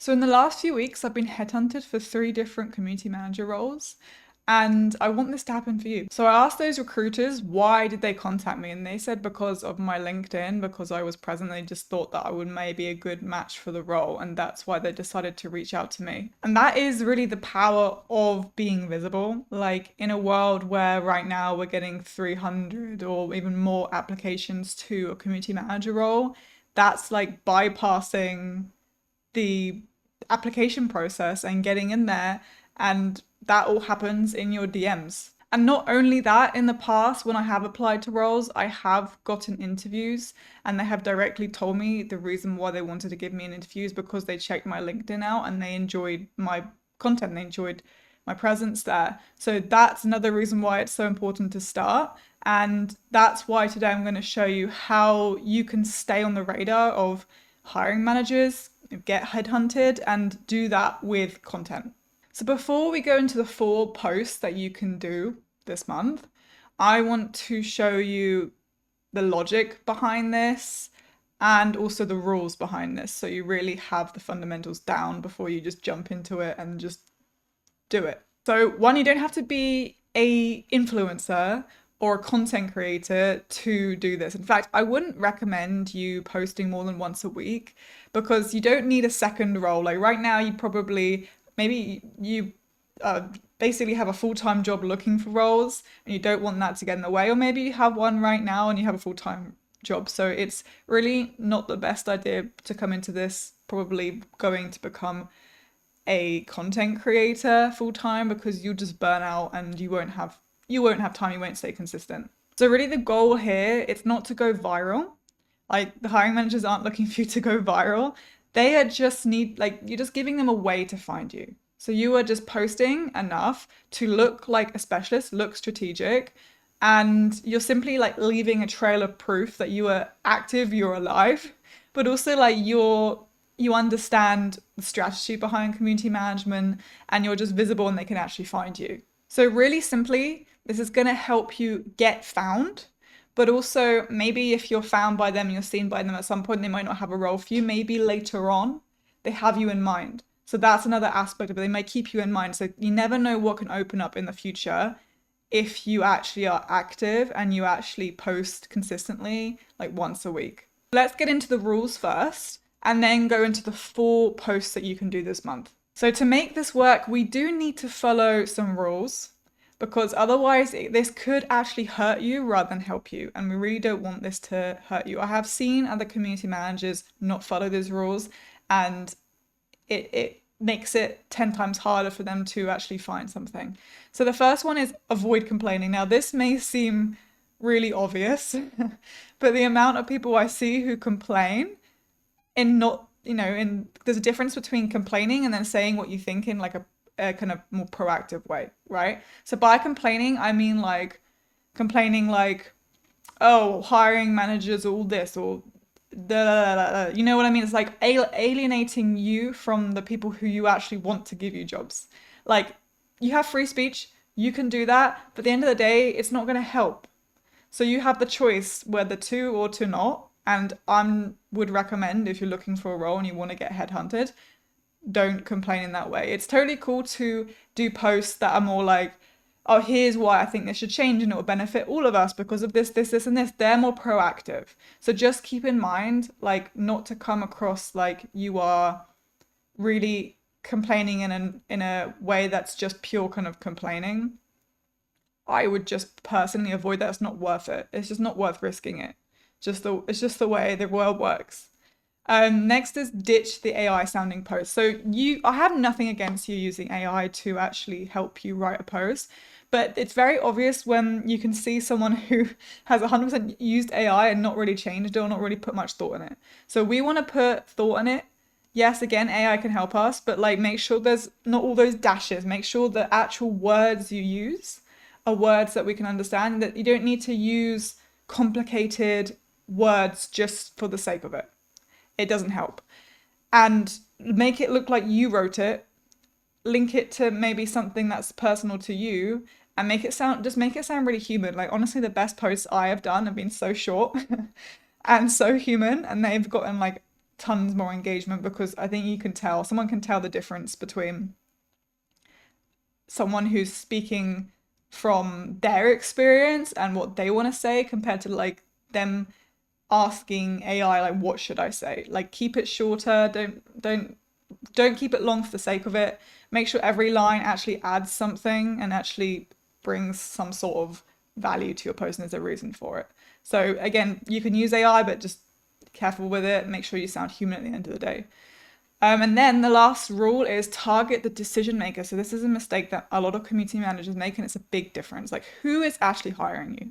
So in the last few weeks, I've been headhunted for three different community manager roles, and I want this to happen for you. So I asked those recruiters why did they contact me, and they said because of my LinkedIn, because I was present, they just thought that I would maybe a good match for the role, and that's why they decided to reach out to me. And that is really the power of being visible. Like in a world where right now we're getting 300 or even more applications to a community manager role, that's like bypassing the application process and getting in there, and that all happens in your DMs. And not only that, in the past, when I have applied to roles, I have gotten interviews and they have directly told me the reason why they wanted to give me an interview is because they checked my LinkedIn out and they enjoyed my content, they enjoyed my presence there. So that's another reason why it's so important to start. And that's why today I'm going to show you how you can stay on the radar of hiring managers, get headhunted, and do that with content. So before we go into the 4 posts that you can do this month, I want to show you the logic behind this and also the rules behind this, so you really have the fundamentals down before you just jump into it and just do it. So one, you don't have to be a influencer or a content creator to do this. In fact, I wouldn't recommend you posting more than once a week because you don't need a second role. Like right now, you probably, maybe you basically have a full-time job looking for roles and you don't want that to get in the way. Or maybe you have one right now and you have a full-time job. So it's really not the best idea to come into this probably going to become a content creator full-time because you'll just burn out and you won't have time, you won't stay consistent. So really the goal here, it's not to go viral. Like the hiring managers aren't looking for you to go viral. They are just you're just giving them a way to find you. So you are just posting enough to look like a specialist, look strategic, and you're simply like leaving a trail of proof that you are active, you're alive, but also like you understand the strategy behind community management and you're just visible and they can actually find you. So really simply, this is going to help you get found, but also maybe if you're found by them, you're seen by them at some point, they might not have a role for you. Maybe later on, they have you in mind. So that's another aspect of it. They might keep you in mind. So you never know what can open up in the future if you actually are active and you actually post consistently, like once a week. Let's get into the rules first and then go into the 4 posts that you can do this month. So to make this work, we do need to follow some rules because otherwise this could actually hurt you rather than help you. And we really don't want this to hurt you. I have seen other community managers not follow these rules and it makes it 10 times harder for them to actually find something. So the first one is avoid complaining. Now this may seem really obvious, but the amount of people I see who complain and not, there's a difference between complaining and then saying what you think in like a kind of more proactive way, right? So by complaining, I mean like complaining like, oh, hiring managers, all this, or you know what I mean? It's like alienating you from the people who you actually want to give you jobs. Like you have free speech, you can do that, but at the end of the day, it's not going to help. So you have the choice whether to or to not. And I would recommend if you're looking for a role and you want to get headhunted, don't complain in that way. It's totally cool to do posts that are more like, oh, here's why I think this should change and it will benefit all of us because of this, and this. They're more proactive. So just keep in mind, like, not to come across like you are really complaining in a way that's just pure kind of complaining. I would just personally avoid that. It's not worth it. It's just not worth risking it. It's just the way the world works. Next is ditch the AI sounding post. So I have nothing against you using AI to actually help you write a post, but it's very obvious when you can see someone who has 100% used AI and not really changed it or not really put much thought in it. So we want to put thought in it. Yes, again, AI can help us, but like make sure there's not all those dashes. Make sure the actual words you use are words that we can understand, that you don't need to use complicated words just for the sake of it. It doesn't help. And make it look like you wrote it, link it to maybe something that's personal to you, and make it sound really human. Like honestly, the best posts I have done have been so short and so human, and they've gotten like tons more engagement, because I think someone can tell the difference between someone who's speaking from their experience and what they want to say compared to like them asking AI like, what should I say? Like, keep it shorter. Don't keep it long for the sake of it. Make sure every line actually adds something and actually brings some sort of value to your post, and there's a reason for it. So again, you can use AI, but just careful with it. Make sure you sound human at the end of the day. And then the last rule is target the decision maker. So this is a mistake that a lot of community managers make, and it's a big difference. Like, who is actually hiring you?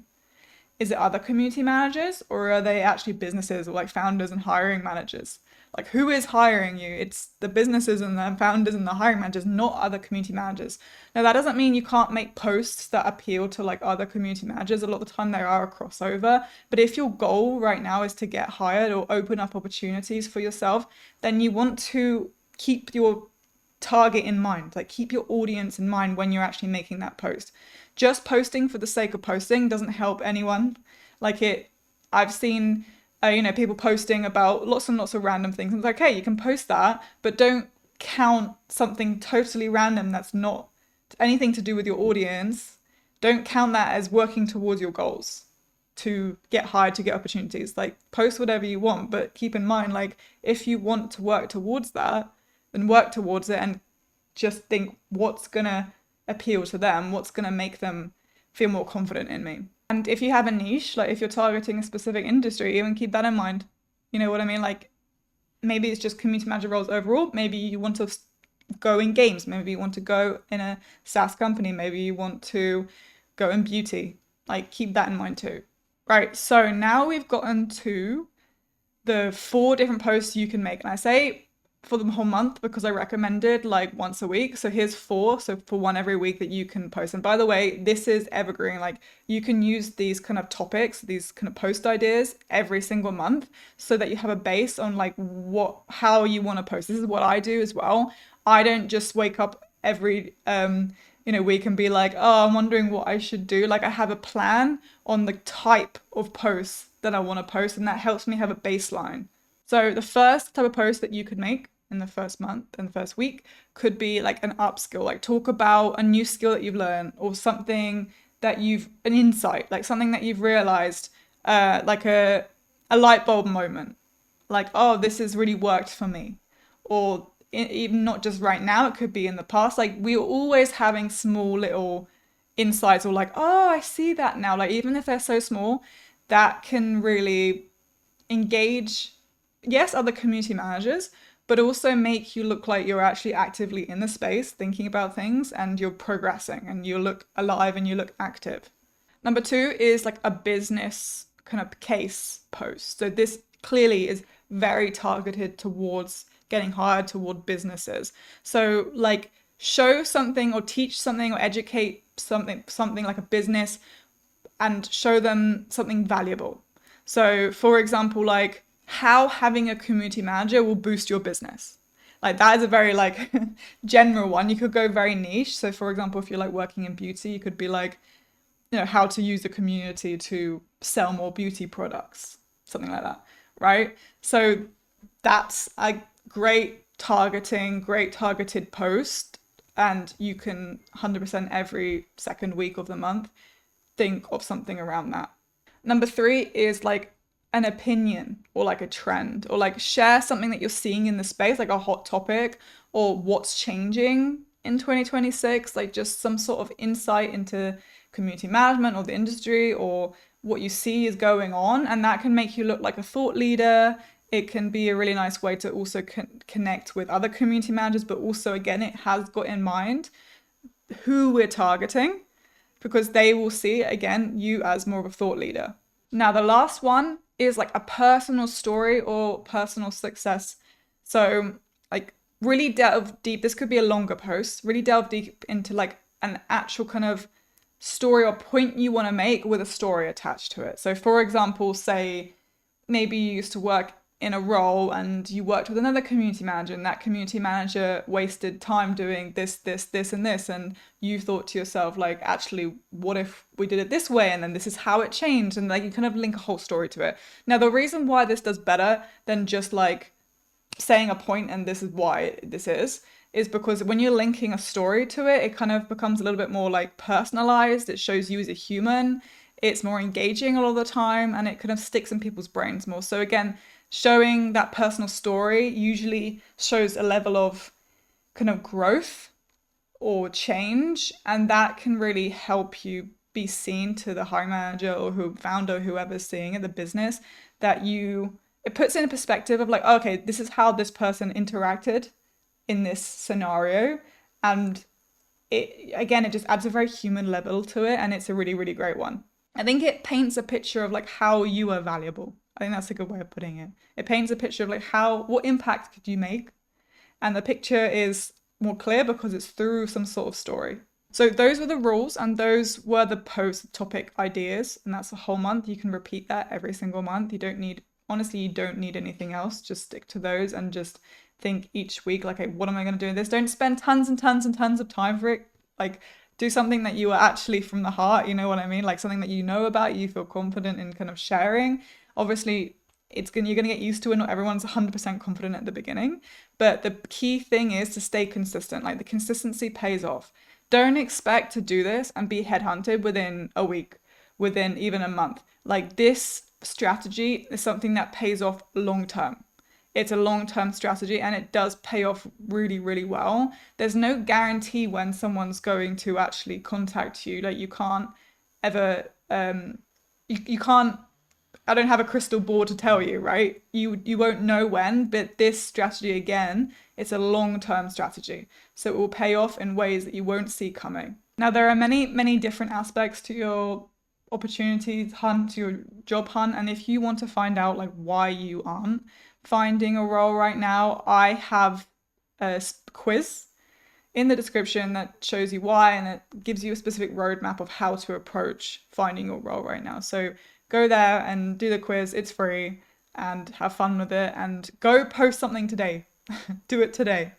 Is it other community managers, or are they actually businesses or like founders and hiring managers? Like, who is hiring you? It's the businesses and the founders and the hiring managers, not other community managers. Now, that doesn't mean you can't make posts that appeal to like other community managers. A lot of the time there are a crossover. But if your goal right now is to get hired or open up opportunities for yourself, then you want to keep your target in mind, like keep your audience in mind when you're actually making that post. Just posting for the sake of posting doesn't help anyone. I've seen people posting about lots and lots of random things. And it's like, hey, you can post that, but don't count something totally random that's not anything to do with your audience. Don't count that as working towards your goals to get hired, to get opportunities. Like, post whatever you want, but keep in mind, like, if you want to work towards that, then work towards it and just think what's gonna appeal to them, what's gonna make them feel more confident in me. And if you have a niche, like if you're targeting a specific industry, even keep that in mind. You know what I mean? Like, maybe it's just community manager roles overall. Maybe you want to go in games. Maybe you want to go in a SaaS company. Maybe you want to go in beauty. Like, keep that in mind too. Right, so now we've gotten to the 4 different posts you can make. And I say for the whole month because I recommended like once a week. So here's 4. So for one every week that you can post. And by the way, this is evergreen. Like, you can use these kind of topics, these kind of post ideas every single month so that you have a base on like how you want to post. This is what I do as well. I don't just wake up every week and be like, oh, I'm wondering what I should do. Like, I have a plan on the type of posts that I want to post, and that helps me have a baseline. So the first type of post that you could make in the first month and the first week could be like an upskill, like talk about a new skill that you've learned, or something that an insight, like something that you've realized, like a light bulb moment, like, oh, this has really worked for me. Or even not just right now, it could be in the past. Like, we're always having small little insights, or like, oh, I see that now. Like, even if they're so small, that can really engage, yes, other community managers, but also make you look like you're actually actively in the space thinking about things, and you're progressing and you look alive and you look active. Number 2 is like a business kind of case post. So this clearly is very targeted towards getting hired, toward businesses. So like, show something or teach something or educate something like a business, and show them something valuable. So for example, like how having a community manager will boost your business. Like, that is a very like general one. You could go very niche. So for example, if you're like working in beauty, you could be like, how to use the community to sell more beauty products, something like that, right? So that's a great targeted post, and you can 100% every second week of the month think of something around that. Number 3 is like an opinion or like a trend, or like share something that you're seeing in the space, like a hot topic, or what's changing in 2026, like just some sort of insight into community management or the industry, or what you see is going on. And that can make you look like a thought leader. It can be a really nice way to also connect with other community managers, but also, again, it has got in mind who we're targeting, because they will see, again, you as more of a thought leader. Now, the last one is like a personal story or personal success. So like, really delve deep. This could be a longer post. Really delve deep into like an actual kind of story or point you want to make with a story attached to it. So for example, say maybe you used to work in a role and you worked with another community manager, and that community manager wasted time doing this, and this. And you thought to yourself, like, actually, what if we did it this way? And then this is how it changed. And like, you kind of link a whole story to it. Now, the reason why this does better than just like saying a point and this is why this is because when you're linking a story to it, it kind of becomes a little bit more like personalized. It shows you as a human. It's more engaging a lot of the time, and it kind of sticks in people's brains more. So again, showing that personal story usually shows a level of kind of growth or change, and that can really help you be seen to the hiring manager or who founder, whoever's seeing it, the business, that you it puts in a perspective of like, okay, this is how this person interacted in this scenario, and it again, it just adds a very human level to it, and it's a really, really great one. I think it paints a picture of like how you are valuable. I think that's a good way of putting it. It paints a picture of like what impact could you make, and the picture is more clear because it's through some sort of story. So those were the rules, and those were the post topic ideas, and that's a whole month. You can repeat that every single month. You don't need, honestly, you don't need anything else. Just stick to those and just think each week, like, okay, what am I going to do in this? Don't spend tons and tons and tons of time for it. Like, do something that you are actually from the heart, you know what I mean? Like something that you know about, you feel confident in kind of sharing. Obviously, you're gonna get used to it. Not everyone's 100% confident at the beginning, but the key thing is to stay consistent. Like the consistency pays off. Don't expect to do this and be headhunted within a week, within even a month. Like this strategy is something that pays off long term. It's a long-term strategy and it does pay off really, really well. There's no guarantee when someone's going to actually contact you. Like you can't ever, you can't, I don't have a crystal ball to tell you, right? You won't know when, but this strategy again, it's a long-term strategy. So it will pay off in ways that you won't see coming. Now there are many, many different aspects to your opportunities hunt, to your job hunt, and if you want to find out like why you aren't finding a role right now, I have a quiz in the description that shows you why, and it gives you a specific roadmap of how to approach finding your role right now. So go there and do the quiz. It's free, and have fun with it, and go post something today. Do it today.